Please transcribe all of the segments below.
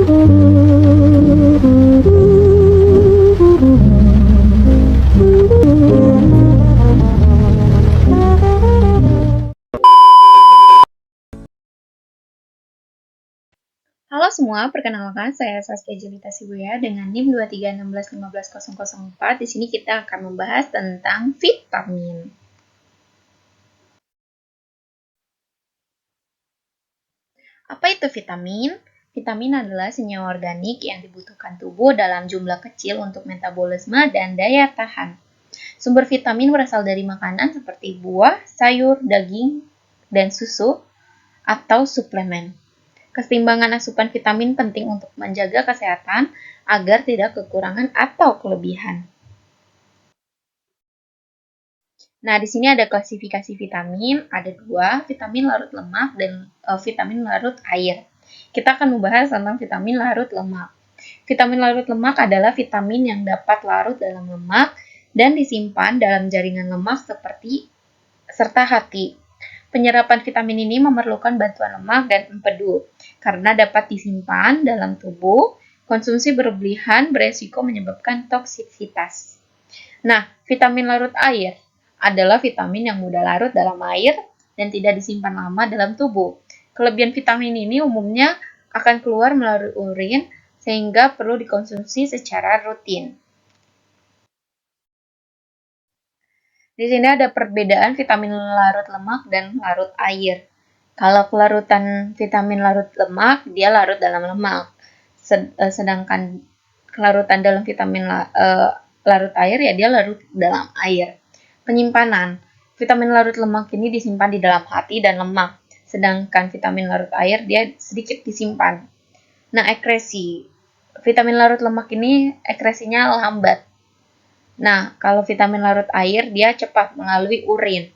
Halo semua, perkenalkan saya Saskia Jelita Sibuya dengan NIM 2316151004. Di sini kita akan membahas tentang vitamin. Apa itu vitamin? Vitamin adalah senyawa organik yang dibutuhkan tubuh dalam jumlah kecil untuk metabolisme dan daya tahan. Sumber vitamin berasal dari makanan seperti buah, sayur, daging, dan susu, atau suplemen. Keseimbangan asupan vitamin penting untuk menjaga kesehatan agar tidak kekurangan atau kelebihan. Nah, di sini ada klasifikasi vitamin, ada dua, vitamin larut lemak dan vitamin larut air. Kita akan membahas tentang vitamin larut lemak. Vitamin larut lemak adalah vitamin yang dapat larut dalam lemak dan disimpan dalam jaringan lemak serta hati. Penyerapan vitamin ini memerlukan bantuan lemak dan empedu. Karena dapat disimpan dalam tubuh, konsumsi berlebihan beresiko menyebabkan toksisitas. Nah, vitamin larut air adalah vitamin yang mudah larut dalam air dan tidak disimpan lama dalam tubuh. Kelebihan vitamin ini umumnya akan keluar melalui urin sehingga perlu dikonsumsi secara rutin. Di sini ada perbedaan vitamin larut lemak dan larut air. Kalau kelarutan vitamin larut lemak, dia larut dalam lemak. Sedangkan kelarutan dalam vitamin larut air, ya dia larut dalam air. Penyimpanan. Vitamin larut lemak ini disimpan di dalam hati dan lemak. Sedangkan vitamin larut air, dia sedikit disimpan. Nah, ekresi. Vitamin larut lemak ini ekresinya lambat. Nah, kalau vitamin larut air, dia cepat melalui urin.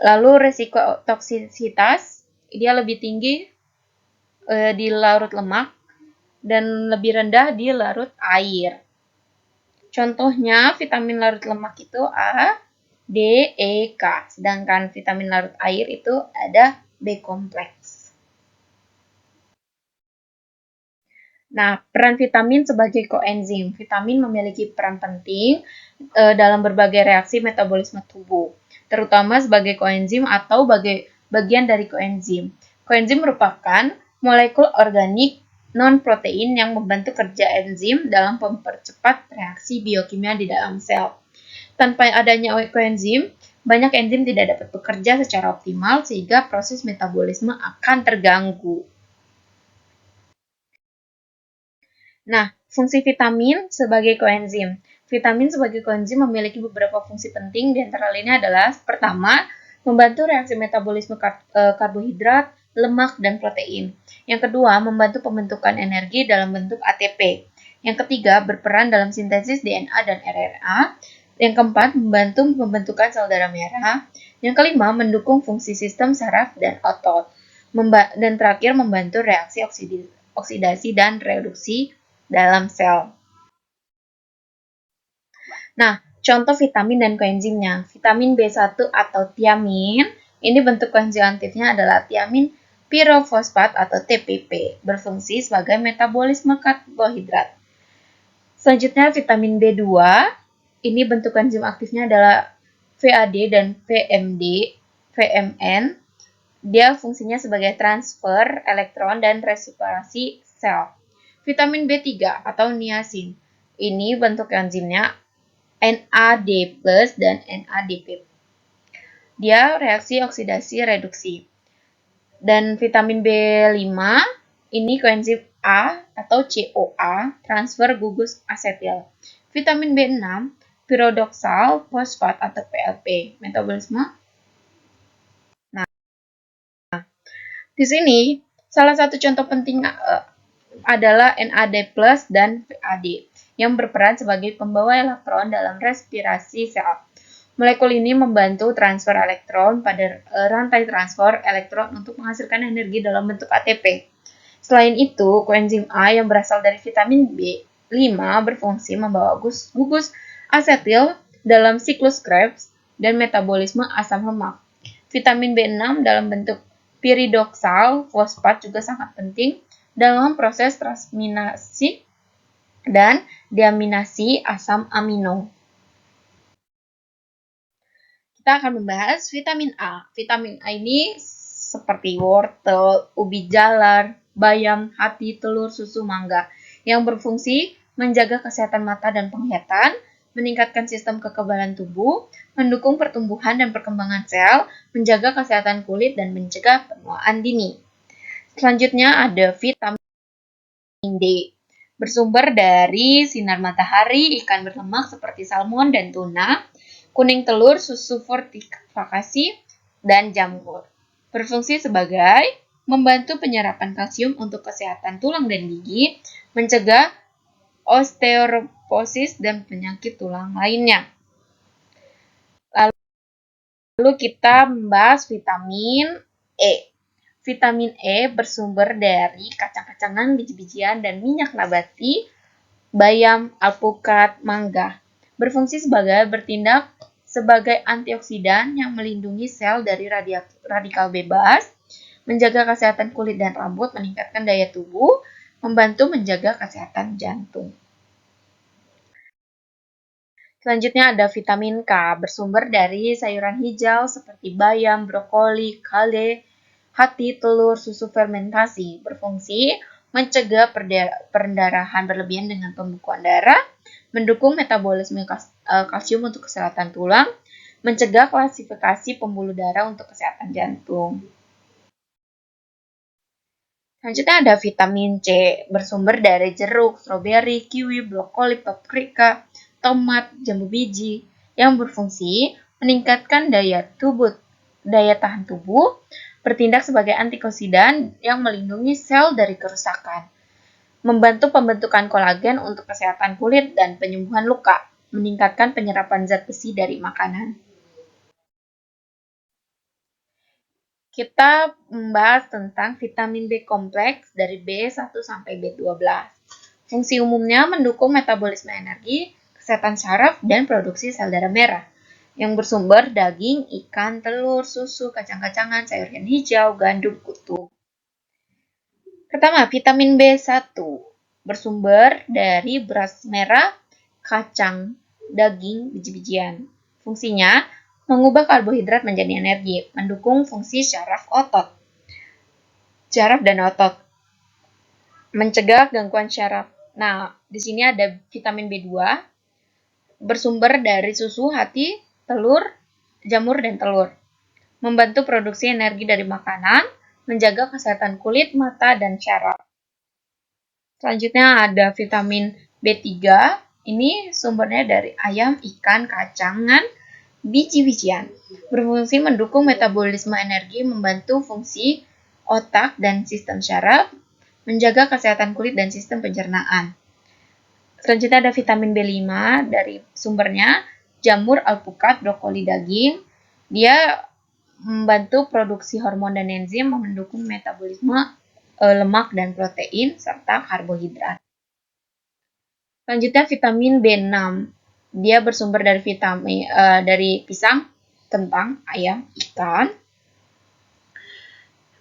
Lalu resiko toksisitas, dia lebih tinggi di larut lemak dan lebih rendah di larut air. Contohnya, vitamin larut lemak itu A, D, E, K. Sedangkan vitamin larut air itu ada B kompleks. Nah, peran vitamin sebagai koenzim. Vitamin memiliki peran penting dalam berbagai reaksi metabolisme tubuh, terutama sebagai koenzim atau bagian dari koenzim. Koenzim merupakan molekul organik non-protein yang membantu kerja enzim dalam mempercepat reaksi biokimia di dalam sel. Tanpa adanya koenzim, banyak enzim tidak dapat bekerja secara optimal sehingga proses metabolisme akan terganggu. Nah, fungsi vitamin sebagai koenzim. Vitamin sebagai koenzim memiliki beberapa fungsi penting, di antara lainnya adalah pertama, membantu reaksi metabolisme karbohidrat, lemak, dan protein. Yang kedua, membantu pembentukan energi dalam bentuk ATP. Yang ketiga, berperan dalam sintesis DNA dan RNA. Yang keempat, membantu pembentukan sel darah merah. Yang kelima, mendukung fungsi sistem saraf dan otot. Dan terakhir, membantu reaksi oksidasi dan reduksi dalam sel. Nah, contoh vitamin dan koenzimnya. Vitamin B1 atau tiamin, ini bentuk koenzim aktifnya adalah tiamin pirofosfat atau TPP, berfungsi sebagai metabolisme karbohidrat. Selanjutnya, vitamin B2, ini bentuk koenzim aktifnya adalah VAD dan VMN. Dia fungsinya sebagai transfer elektron dan respirasi sel. Vitamin B3 atau niacin. Ini bentuk enzimnya NAD+ dan NADP. Dia reaksi oksidasi reduksi. Dan vitamin B5 ini koenzim A atau CoA, transfer gugus asetil. Vitamin B6 pyridoxal fosfat atau PLP, metabolisme. Nah, di sini salah satu contoh penting adalah NAD+ dan VAD yang berperan sebagai pembawa elektron dalam respirasi sel. Molekul ini membantu transfer elektron pada rantai transfer elektron untuk menghasilkan energi dalam bentuk ATP. Selain itu, koenzim A yang berasal dari vitamin B5 berfungsi membawa gugus asetil dalam siklus Krebs dan metabolisme asam lemak. Vitamin B6 dalam bentuk pyridoxal fosfat juga sangat penting dalam proses transminasi dan deaminasi asam amino. Kita akan membahas vitamin A. Vitamin A ini seperti wortel, ubi jalar, bayam, hati, telur, susu, mangga yang berfungsi menjaga kesehatan mata dan penglihatan, meningkatkan sistem kekebalan tubuh, mendukung pertumbuhan dan perkembangan sel, menjaga kesehatan kulit, dan mencegah penuaan dini. Selanjutnya ada vitamin D. Bersumber dari sinar matahari, ikan berlemak seperti salmon dan tuna, kuning telur, susu fortifikasi, dan jamur. Berfungsi sebagai membantu penyerapan kalsium untuk kesehatan tulang dan gigi, mencegah osteoporosis dan penyakit tulang lainnya. Lalu kita membahas vitamin E. Vitamin E bersumber dari kacang-kacangan, biji-bijian, dan minyak nabati, bayam, alpukat, mangga. Berfungsi bertindak sebagai antioksidan yang melindungi sel dari radikal bebas, menjaga kesehatan kulit dan rambut, meningkatkan daya tubuh, membantu menjaga kesehatan jantung. Selanjutnya ada vitamin K, bersumber dari sayuran hijau seperti bayam, brokoli, kale, hati, telur, susu fermentasi. Berfungsi mencegah pendarahan berlebihan dengan pembekuan darah, mendukung metabolisme kalsium untuk kesehatan tulang, mencegah klasifikasi pembuluh darah untuk kesehatan jantung. Selanjutnya ada vitamin C, bersumber dari jeruk, stroberi, kiwi, brokoli, paprika, tomat, jambu biji, yang berfungsi meningkatkan daya tahan tubuh, bertindak sebagai antioksidan yang melindungi sel dari kerusakan, membantu pembentukan kolagen untuk kesehatan kulit dan penyembuhan luka, meningkatkan penyerapan zat besi dari makanan. Kita membahas tentang vitamin B kompleks dari B1 sampai B12. Fungsi umumnya mendukung metabolisme energi, kesehatan saraf, dan produksi sel darah merah yang bersumber daging, ikan, telur, susu, kacang-kacangan, sayuran hijau, gandum, kutu. Pertama, vitamin B1 bersumber dari beras merah, kacang, daging, biji-bijian. Fungsinya mengubah karbohidrat menjadi energi, mendukung fungsi syaraf dan otot, mencegah gangguan syaraf. Nah, di sini ada vitamin B2 bersumber dari susu, hati, telur, jamur, dan telur. Membantu produksi energi dari makanan, menjaga kesehatan kulit, mata, dan syaraf. Selanjutnya ada vitamin B3. Ini sumbernya dari ayam, ikan, kacangan, biji-bijian. Berfungsi mendukung metabolisme energi, membantu fungsi otak dan sistem syaraf, menjaga kesehatan kulit dan sistem pencernaan. Selanjutnya ada vitamin B5 dari sumbernya jamur, alpukat, brokoli, daging. Dia membantu produksi hormon dan enzim, mendukung metabolisme lemak dan protein serta karbohidrat. Selanjutnya vitamin B6. Dia bersumber dari pisang, kentang, ayam, ikan.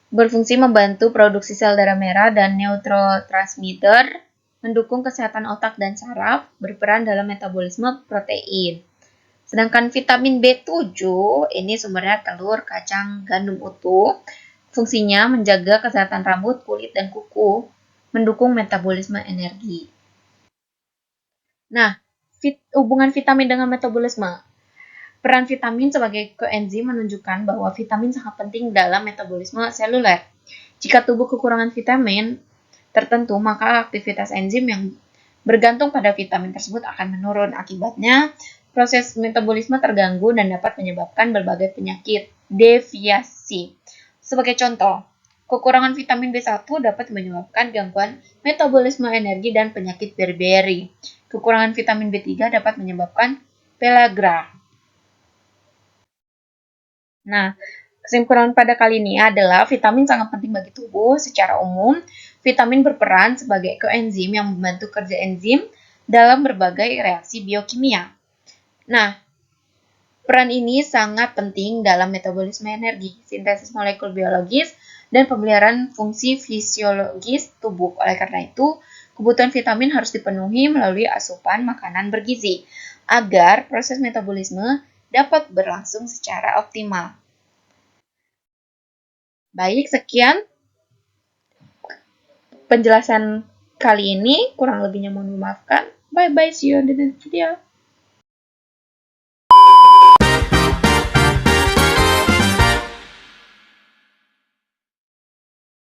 Berfungsi membantu produksi sel darah merah dan neurotransmitter, mendukung kesehatan otak dan saraf, berperan dalam metabolisme protein. Sedangkan vitamin B7, ini sumbernya telur, kacang, gandum utuh. Fungsinya menjaga kesehatan rambut, kulit, dan kuku, mendukung metabolisme energi. Nah, hubungan vitamin dengan metabolisme. Peran vitamin sebagai koenzim menunjukkan bahwa vitamin sangat penting dalam metabolisme seluler. Jika tubuh kekurangan vitamin tertentu, maka aktivitas enzim yang bergantung pada vitamin tersebut akan menurun. Akibatnya, proses metabolisme terganggu dan dapat menyebabkan berbagai penyakit deviasi. Sebagai contoh, kekurangan vitamin B1 dapat menyebabkan gangguan metabolisme energi dan penyakit beriberi. Kekurangan vitamin B3 dapat menyebabkan pellagra. Nah, kesimpulan pada kali ini adalah vitamin sangat penting bagi tubuh. Secara umum, vitamin berperan sebagai koenzim yang membantu kerja enzim dalam berbagai reaksi biokimia. Nah, peran ini sangat penting dalam metabolisme energi, sintesis molekul biologis, dan pemeliharaan fungsi fisiologis tubuh. Oleh karena itu, kebutuhan vitamin harus dipenuhi melalui asupan makanan bergizi agar proses metabolisme dapat berlangsung secara optimal. Baik, sekian penjelasan kali ini. Kurang lebihnya mohon dimaafkan. Bye-bye, see you on the next video.